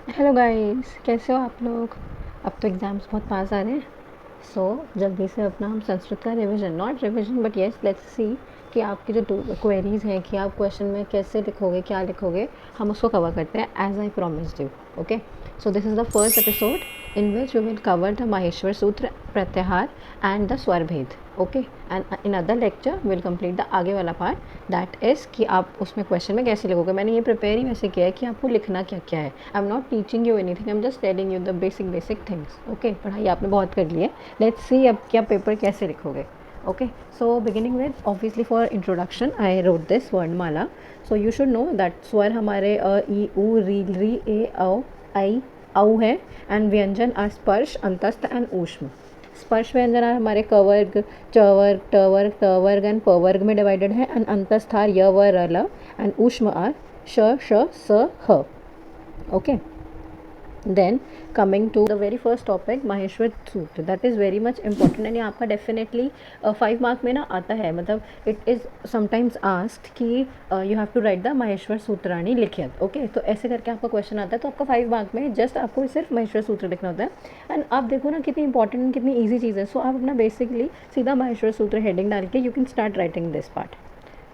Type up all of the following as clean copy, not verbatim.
Hello guys, कैसे हो आप लोग। अब तो एग्ज़ाम्स बहुत पास आ रहे हैं। जल्दी से अपना हम संस्कृत का revision, not revision but yes let's see कि आपकी जो क्वेरीज हैं कि आप क्वेश्चन में कैसे लिखोगे, क्या लिखोगे, हम उसको कवर करते हैं as I promised you. Okay, so this is the first episode in which we will cover the Maheshwar Sutra, pratyahara and the swar bhed. Okay, and in other lecture will complete the आगे वाला पार्ट दैट इज़ कि आप उसमें question में कैसे लिखोगे। मैंने ये प्रिपेयर ही वैसे किया है कि आपको लिखना क्या क्या है। I am not teaching you anything, I am just telling you the basic things. Okay, पढ़ाई आपने बहुत कर ली है, लेट्स सी अब क्या पेपर कैसे लिखोगे। Okay, so beginning with obviously for introduction I wrote this वर्णमाला. So you should know that स्वर हमारे ई उ री री ए औ आई औ है एंड व्यंजन आर स्पर्श, अंतस्थ एंड ऊष्म। स्पर्श व्यंजन आर हमारे क वर्ग, च वर्ग, ट वर्ग, त वर्ग एंड प वर्ग में डिवाइडेड है एंड अंतस्थ आर य व र ल एंड ऊष्म आर श श स ह। Okay, then coming to the very first topic Maheshwara सूत्र, that is very much important and ये आपका डेफिनेटली 5 मार्क में ना आता है। मतलब इट इज़ समटाइम्स आस्क्ड कि you have to write the Maheshwar सूत्राणी लिखित। ओके, तो ऐसे करके आपका क्वेश्चन आता है, तो आपका 5 मार्क में जस्ट आपको सिर्फ माहेश्वर सूत्र लिखना होता है। एंड आप देखो ना कितनी इंपॉर्टेंट, कितनी ईजी चीज़ है। सो आप अपना बेसिकली सीधा माहेश्वर सूत्र हेडिंग डाल के you can start writing this part.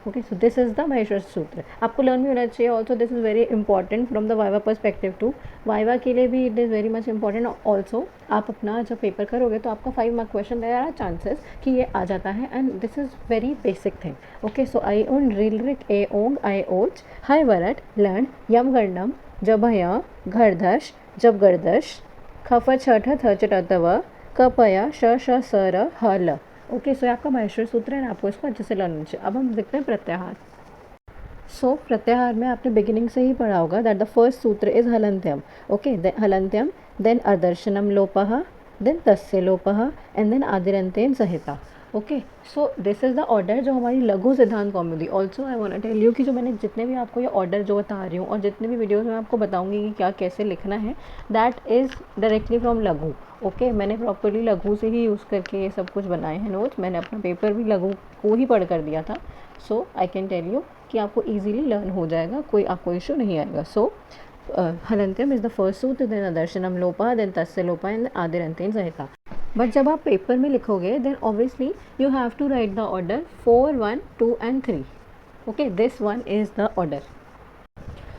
Okay, so this is the Maheshwar Sutra. आपको लर्न भी होना चाहिए। Also this is very important from the viva perspective too, viva के लिए भी it is very much important. Also आप अपना जब पेपर करोगे तो आपका 5 mark question there are chances कि ये आ जाता है and this is very basic thing. Okay, so I own reel Rick A Onge I ouch hi वरट learn यम गर्णम जभय घरधश जब गर्दश खफ छठ थ चटतव कपया श श सर हल। ओके, सो आपका माहेश्वर सूत्र है, आपको इसको अच्छे से लर्न चाहिए। अब हम देखते हैं प्रत्याहार। प्रत्याहार में आपने बिगिनिंग से ही पढ़ा होगा that the first sutra is हलंत्यम। ओके, हलंत्यम, देन अदर्शनम लोपः, देन तस्य लोपः एंड देन आदिरंतेन संहिता। Okay, so this is the order जो हमारी Laghu Siddhanta Kaumudi. Also I want to tell you कि जो मैंने जितने भी आपको ये ऑर्डर जो बता रही हूँ और जितने भी वीडियोज़ में आपको बताऊंगी कि क्या कैसे लिखना है, दैट इज़ डायरेक्टली फ्रॉम लघु। ओके, मैंने प्रॉपरली लघु से ही यूज़ करके ये सब कुछ बनाए हैं नोट्स। मैंने अपना पेपर भी लघु को ही पढ़ कर दिया था। सो आई कैन टेल यू कि आपको ईजिली लर्न हो जाएगा, कोई आपको इशू नहीं आएगा। सो हलंत्यम इज़ द फर्स्ट सूत्र, देन अदर्शनम लोपः, देन तस्य लोपः एंड आदिरंतेन संहिता। बट जब आप पेपर में लिखोगे then obviously you have to write the order 4, 1, 2 and 3। Okay, this one is the order.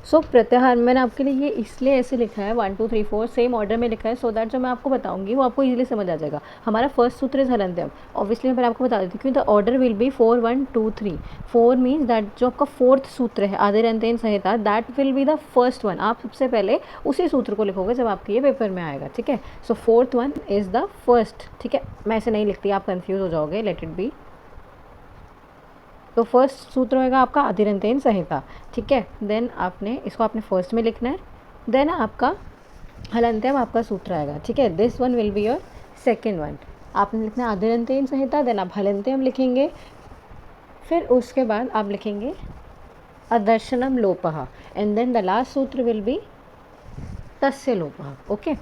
So प्रत्याहार मैंने आपके लिए ये इसलिए ऐसे लिखा है 1, 2, 3, 4 सेम ऑर्डर में लिखा है सो दैट जो मैं आपको बताऊंगी वो आपको इजीली समझ आ जाएगा। हमारा फर्स्ट सूत्र इज हलंत्यम। ऑब्वियसली मैं आपको बता देती हूँ the order will be 4, 1, 2, 3। 4 means that जो आपका फोर्थ सूत्र है आदिरंतेन संहिता, that will be the first one. आप सबसे पहले उसी सूत्र को लिखोगे जब आपके ये पेपर में आएगा। ठीक है, so fourth one is the first. ठीक है, मैं ऐसे नहीं लिखती, आप कन्फ्यूज हो जाओगे, लेट इट बी। तो फर्स्ट सूत्र होगा आपका आदिरंतेन संहिता। ठीक है, देन आपने इसको आपने फर्स्ट में लिखना है, देन आपका हलंत्यम आपका सूत्र आएगा। ठीक है, this one will be your second one. आपने लिखना है आदिरंतेन संहिता, देन आप हलंत्यम लिखेंगे, फिर उसके बाद आप लिखेंगे अदर्शनम लोपः एंड देन द लास्ट सूत्र विल बी तस्य लोपः। Okay,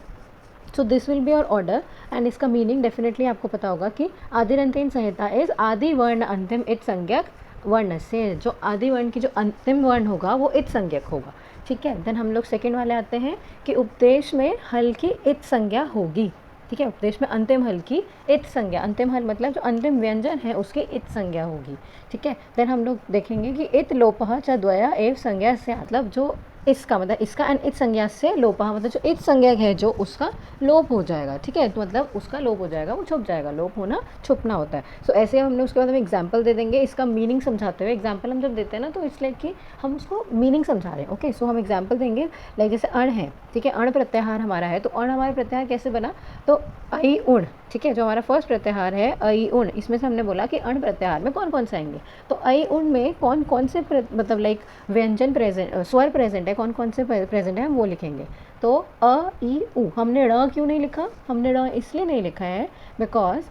so this will be your order and इसका मीनिंग डेफिनेटली आपको पता होगा कि आदिरंतेन संहिता इज आदि वर्ण अंतिम इत संज्ञक वर्ण से, जो आदि वर्ण की जो अंतिम वर्ण होगा वो इत संज्ञक होगा। ठीक है, देन हम लोग सेकेंड वाले आते हैं कि उपदेश में हल की इत संज्ञा होगी। ठीक है, उपदेश में अंतिम हल की इत संज्ञा, अंतिम हल मतलब जो अंतिम व्यंजन है उसकी इत संज्ञा होगी। ठीक है, देन हम लोग देखेंगे कि इत लोपः च द्वया एव संज्ञा से, मतलब जो इसका मतलब इसका एंड इत संज्ञा से लोपः मतलब जो इत संज्ञक है जो उसका लोप हो जाएगा। ठीक है, तो मतलब उसका लोप हो जाएगा, वो छुप जाएगा। लोप होना छुपना होता है। सो ऐसे हमने उसके बाद हम एग्जाम्पल दे देंगे इसका मीनिंग समझाते हुए। एग्जाम्पल हम जब देते हैं ना तो इसलिए कि हम उसको मीनिंग समझा रहे हैं। ओके, सो हम एग्जाम्पल देंगे लाइक जैसे अण है। ठीक है, अण प्रत्याहार हमारा है, तो अण हमारा प्रत्याहार कैसे बना, तो आई उण। ठीक है, जो हमारा फर्स्ट प्रत्याहार है आई उण, इसमें से हमने बोला कि अण प्रत्याहार में कौन कौन से आएंगे। तो आई उण में कौन कौन से मतलब लाइक व्यंजन प्रेजेंट, स्वर प्रेजेंट है, कौन कौन से प्रेजेंट है हम वो लिखेंगे। तो अ ई उ, हमने ड़ क्यों नहीं लिखा, हमने ड़ इसलिए नहीं लिखा है बिकॉज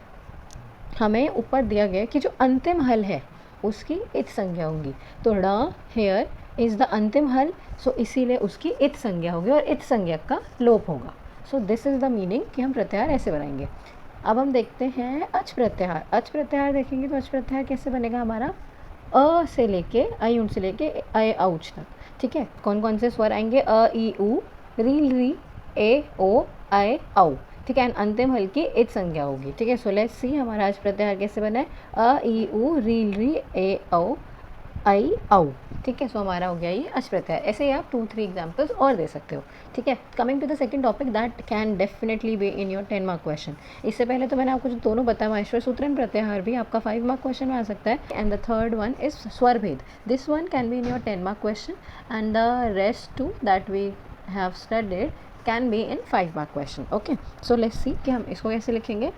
हमें ऊपर दिया गया कि जो अंतिम हल है उसकी इत संज्ञा होगी। तो ड़ हेयर इज़ द अंतिम हल, सो इसीलिए उसकी इत संज्ञा होगी और इत संज्ञा का लोप होगा। सो दिस इज़ द मीनिंग कि हम प्रत्याहार ऐसे बनाएंगे। अब हम देखते हैं अच प्रत्याहार। अच प्रत्याहार देखेंगे तो अच प्रत्याहार कैसे बनेगा हमारा, अ से लेके आई उन से लेके अय औच तक। ठीक है, कौन कौन से स्वर आएंगे, अ ई उ, रील री, ए ओ आए औ, ठीक है, एंड अंतिम हल्की इच संज्ञा होगी, ठीक है। सो लेट्स सी हमारा अच प्रत्याहार कैसे बना है, अ ई उ रील री ए औ आई औ, ठीक है। सो हमारा हो गया ये अच प्रत्याहार। ऐसे ही आप 2-3 एग्जाम्पल्स और दे सकते हो, ठीक है। Coming to the second topic that can definitely be in your 10 mark question. इससे पहले तो मैंने आपको जो दोनों बताया, महेश्वर सूत्र एंड प्रत्याहार भी आपका 5 मार्क क्वेश्चन में आ सकता है। And the third one is swar bhed, this one can be in your 10 mark question and the rest two that we have studied can be in 5 mark question, okay. So let's see कि हम इसको कैसे लिखेंगे।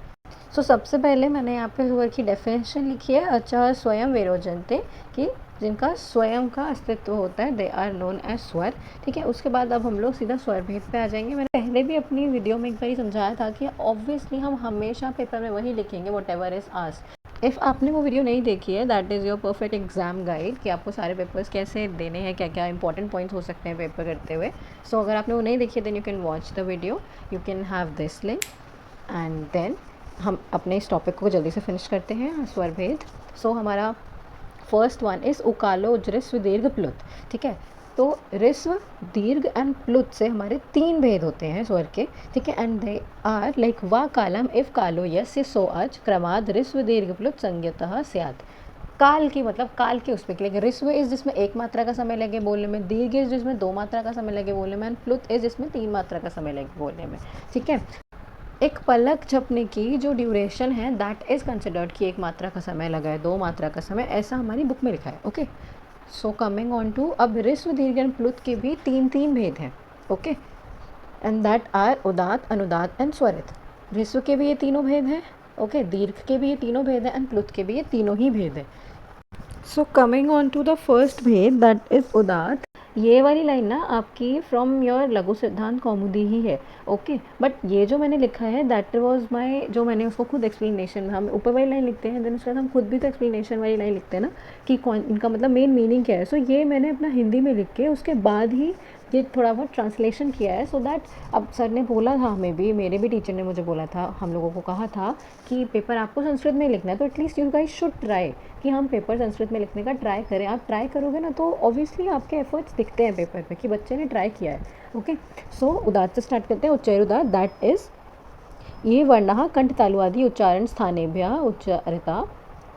सो सबसे पहले मैंने यहाँ पे स्वर की डेफिनेशन लिखी है, अचः स्वयं विरोचन्ते, कि जिनका स्वयं का अस्तित्व होता है, दे आर नोन एज स्वर, ठीक है। उसके बाद अब हम लोग सीधा स्वर भेद पे आ जाएंगे। मैंने पहले भी अपनी वीडियो में एक बार समझाया था कि ऑब्वियसली हम हमेशा पेपर में वही लिखेंगे what ever is asked. If आपने वो वीडियो नहीं देखी है, that is your perfect exam guide, कि आपको सारे पेपर्स कैसे देने हैं, क्या क्या इंपॉर्टेंट पॉइंट्स हो सकते हैं पेपर करते हुए। सो अगर आपने वो नहीं देखी है, then you can watch the video, you can have this link, and then हम अपने इस टॉपिक को जल्दी से फिनिश करते हैं, स्वर भेद। सो हमारा फर्स्ट वन इज़ उकालो ऋस्व दीर्घ प्लुत, ठीक है। तो ऋस्व दीर्घ एंड प्लुत से हमारे 3 भेद होते हैं स्वर के, ठीक है। एंड दे आर लाइक वा कालम इफ कालो यस्य सो अच क्रमाद ऋस्व दीर्घ प्लुत संज्ञतः स्यात्। काल की मतलब काल के उस पर क्लिक, ऋस्व इज जिसमें 1 मात्रा का समय लगे बोलने में, दीर्घ इज जिसमें 2 मात्रा का समय लगे बोलने में, एंड प्लुत इज जिसमें 3 मात्रा का समय लगे बोलने में, ठीक है। एक पलक झपने की जो ड्यूरेशन है दैट इज़ कंसिडर्ड कि 1 मात्रा का समय लगा है, 2 मात्रा का समय, ऐसा हमारी बुक में लिखा है, okay. So coming on to, अब ऋस्व दीर्घ एंड प्लुत के भी 3 भेद हैं, ओके, एंड दैट आर उदात, अनुदात एंड स्वरित। ऋस्व के भी ये तीनों भेद हैं, ओके, दीर्घ के भी ये तीनों भेद हैं, एंड प्लुत के भी ये तीनों ही भेद हैं। So coming on to the first bhed that is udatta, ये वाली लाइन ना आपकी फ्रॉम योर लघु सिद्धांत कौमुदी ही है, ओके। बट ये जो मैंने लिखा है दैट वाज माय, जो मैंने उसको खुद एक्सप्लेनेशन, हम ऊपर वाली लाइन लिखते हैं देन उसके बाद हम खुद भी तो एक्सप्लेनेशन वाली लाइन लिखते हैं ना, कि कौन इनका मतलब मेन मीनिंग क्या है। सो ये मैंने अपना हिंदी में लिख के उसके बाद ही ये थोड़ा बहुत ट्रांसलेशन किया है, सो दैट अब सर ने बोला था, हमें भी, मेरे भी टीचर ने मुझे बोला था, हम लोगों को कहा था कि पेपर आपको संस्कृत में लिखना है, तो at least you guys should try कि हम पेपर संस्कृत में लिखने का ट्राई करें। आप ट्राई करोगे ना तो ऑब्वियसली आपके एफर्ट्स दिखते हैं पेपर पे कि बच्चे ने ट्राई किया है, ओके। सो उदात से स्टार्ट करते हैं, उच्चैरुदात, दैट इज़ ये वर्णः कंठ तालु आदि उच्चारण स्थानेभ्यः उच्चारिता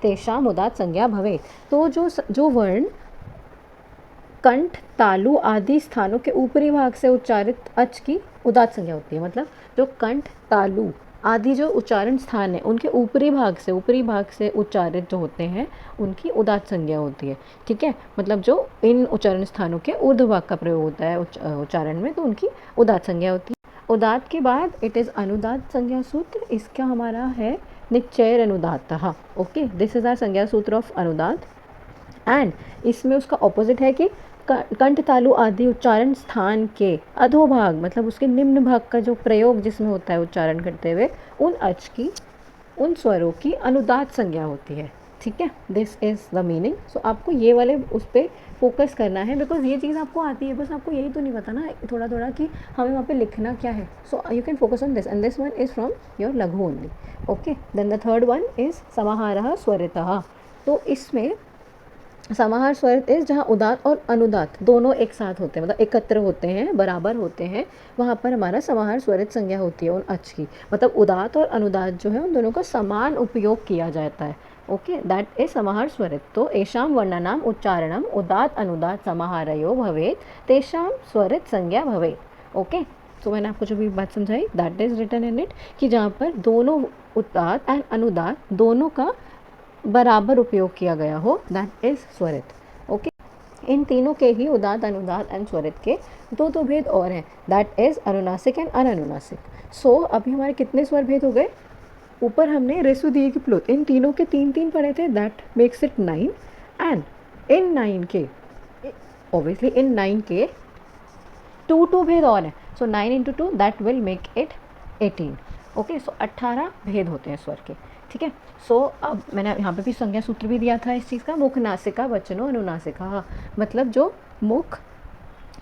तेषाम उदात संज्ञा भवेत्। तो जो वर्ण कंठ तालु आदि स्थानों के ऊपरी भाग से उच्चारित अच की उदात संज्ञा होती है, मतलब जो कंठ तालु आदि जो उच्चारण स्थान है उनके ऊपरी भाग से उच्चारित जो होते हैं उनकी उदात संज्ञा होती है, ठीक है। मतलब जो इन उच्चारण स्थानों के ऊर्ध्व भाग का प्रयोग होता है उच्चारण में, तो उनकी उदात संज्ञा होती है। उदात के बाद इट इज़ अनुदात संज्ञा सूत्र, इसका हमारा है निश्चय अनुदातः, ओके, दिस इज आर संज्ञा सूत्र ऑफ अनुदात। एंड इसमें उसका ऑपोजिट है कि कंठ तालु आदि उच्चारण स्थान के अधोभाग, मतलब उसके निम्न भाग का जो प्रयोग जिसमें होता है उच्चारण करते हुए, उन अच की, उन स्वरों की अनुदात संज्ञा होती है, ठीक है। This is the meaning. So आपको ये वाले उस पर फोकस करना है, बिकॉज ये चीज़ आपको आती है, बस आपको यही तो नहीं पता ना थोड़ा थोड़ा कि हमें वहाँ पे लिखना क्या है। So you can focus on this, and this one is from your Laghu only, okay. Then the third one is समाहारः स्वरितः। तो इसमें समाहार स्वरित इस जहाँ उदात और अनुदात दोनों एक साथ होते हैं, मतलब एकत्र होते हैं, बराबर होते हैं, वहाँ पर हमारा समाहार स्वरित संज्ञा होती है उन अच की। मतलब उदात और अनुदात जो है उन दोनों का समान उपयोग किया जाता है, ओके, दैट इज समाहार स्वरित। तो एषाम वर्णानाम उच्चारणम उदात अनुदात समाहारयो भवेत् तेषाम स्वरित संज्ञा भवेत्, ओके। तो मैंने आपको जो भी बात समझाई that is written in it, कि जहाँ पर दोनों उदात एंड अनुदात दोनों का बराबर उपयोग किया गया हो, दैट इज स्वरित, ओके। इन तीनों के ही उदात, अनुदात एंड स्वरित के दो भेद और हैं, दैट इज अनुनासिक एंड अननुनासिक। सो अभी हमारे कितने स्वर भेद हो गए? ऊपर हमने ऋस्व दीर्घ प्लुत इन तीनों के 3 पढ़े थे, that makes it 9। And in 9 के, ऑब्वियसली इन 9 के 2 भेद और हैं, so 9 into 2 that will make it 18, okay. So 18 भेद होते हैं स्वर के, ठीक है। सो अब मैंने यहाँ पे भी संज्ञा सूत्र भी दिया था इस चीज़ का, मुख नासिका वचनो अनुनासिका, हाँ, मतलब जो मुख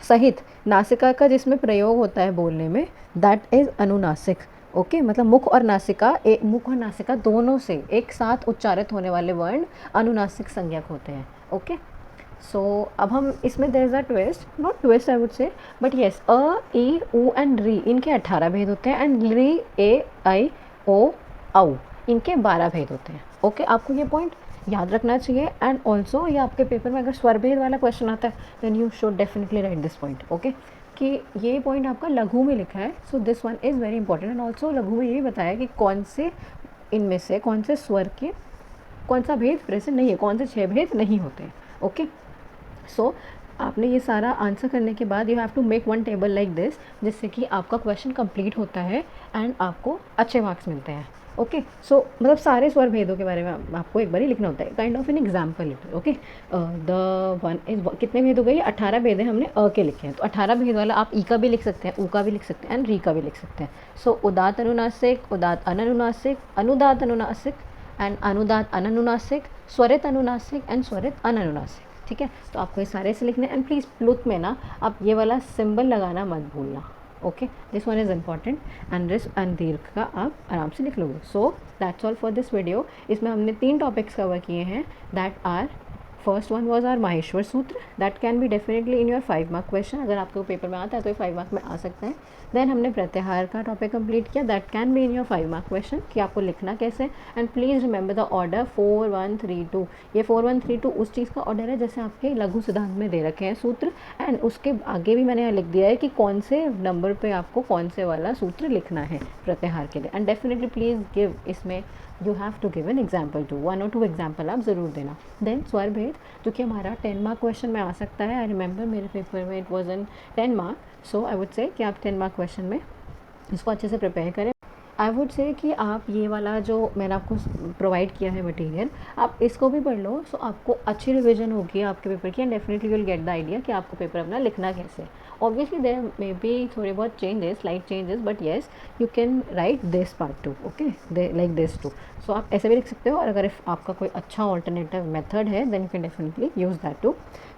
सहित नासिका का जिसमें प्रयोग होता है बोलने में, दैट इज़ अनुनासिक, ओके। मतलब मुख और नासिका दोनों से एक साथ उच्चारित होने वाले वर्ण अनुनासिक संज्ञक होते हैं, ओके। सो अब हम इसमें there is a twist, not twist I would say, but yes अ, ई, ऊ एंड री इनके 18 भेद होते हैं, एंड री, ए, आई, ओ, औ इनके 12 भेद होते हैं। ओके, आपको ये पॉइंट याद रखना चाहिए। एंड ऑल्सो ये आपके पेपर में अगर स्वर भेद वाला क्वेश्चन आता है then you should definitely write this point. Okay, कि ये पॉइंट आपका लघु में लिखा है, so this one is very important. And also लघु में ये भी बताया कि कौन से इनमें से कौन से स्वर के कौन सा भेद प्रेजेंट नहीं है, कौन से 6 भेद नहीं होते हैं। ओके, सो आपने ये सारा आंसर करने के बाद you have to make one table like this, जिससे कि आपका क्वेश्चन कंप्लीट होता है एंड आपको अच्छे मार्क्स मिलते हैं। ओके, सो मतलब सारे स्वर भेदों के बारे में आपको एक बार ही लिखना होता है, काइंड ऑफ एन एग्जाम्पल लिखो। ओके, द वन इज, कितने भेद हो गए? 18 भेद है, हमने अ के लिखे हैं, तो 18 भेद वाला आप ई का भी लिख सकते हैं, ऊ का भी लिख सकते हैं एंड री का भी लिख सकते हैं। सो उदात अनुनासिक, उदात अननुनासिक, अनुदात अनुनासिक एंड अनुदात अननुनासिक, स्वरित अनुनासिक एंड स्वरित अननुनासिक। ठीक है, तो आपको ये सारे से लिखने, एंड प्लीज़ प्लुत में ना आप ये वाला सिंबल लगाना मत भूलना। Okay, this one is important, and रिस एंड दीर्घ का आप आराम से लिख लोगे। So that's all for this video. इसमें हमने 3 टॉपिक्स कवर किए हैं, that are first one was are Maheshwar सूत्र, that can be definitely in your 5 mark question, अगर आपको पेपर में आता है तो ये 5 मार्क में आ सकता है। देन हमने प्रत्याहार का टॉपिक कंप्लीट किया, that can be in your 5 mark question, कि आपको लिखना कैसे। And please remember the order 4 1 3 2, ये 4 1 3 2 उस चीज़ का ऑर्डर है जैसे आपके लघु सिद्धांत में दे रखे हैं सूत्र, एंड उसके आगे भी मैंने यहाँ लिख दिया है कि कौन से नंबर पे आपको कौन से वाला सूत्र लिखना है प्रत्याहार के लिए। एंड डेफिनेटली प्लीज़ गिव, इसमें you have to give an example too, 1 और 2 एग्जाम्पल आप ज़रूर देना। देन स्वर भेद, जो कि हमारा 10 मार्क क्वेश्चन में आ सकता है। आई रिमेंबर मेरे पेपर में it was in 10 mark, so I would से कि आप 10 मार्क क्वेश्चन में इसको अच्छे से प्रिपेयर करें। आई वुड से कि आप ये वाला जो मैंने आपको प्रोवाइड किया है मटेरियल, आप इसको भी पढ़ लो, सो आपको अच्छी रिवीजन होगी आपके पेपर की, and definitely will get the idea कि आपको पेपर अपना लिखना कैसे। ऑब्वियसली देयर मे बी थोड़े बहुत changes, slight changes, but yes you can write this part too. Okay, like this too, so आप ऐसे भी लिख सकते हो, और अगर आपका कोई अच्छा ऑल्टरनेटिव मेथड है then you can definitely use that too.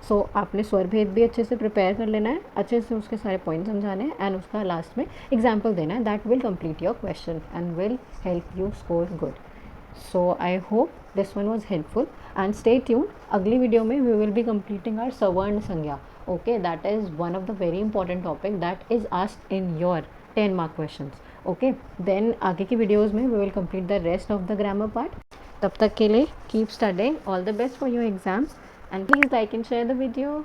So आपने स्वर भेद भी अच्छे से प्रिपेयर कर लेना है, अच्छे से उसके सारे पॉइंट समझाने हैं, एंड उसका लास्ट में एग्जाम्पल देना है, that will complete your question and will help you score good. So I hope this one was helpful, and stay tuned. अगली वीडियो में we will be completing our सवर्ण संज्ञा. Okay, that is one of the very important topic that is asked in your 10 mark questions. Okay, then आगे की videos में we will complete the rest of the grammar part. तब तक के लिए keep studying. All the best for your exams, and please like and share the video.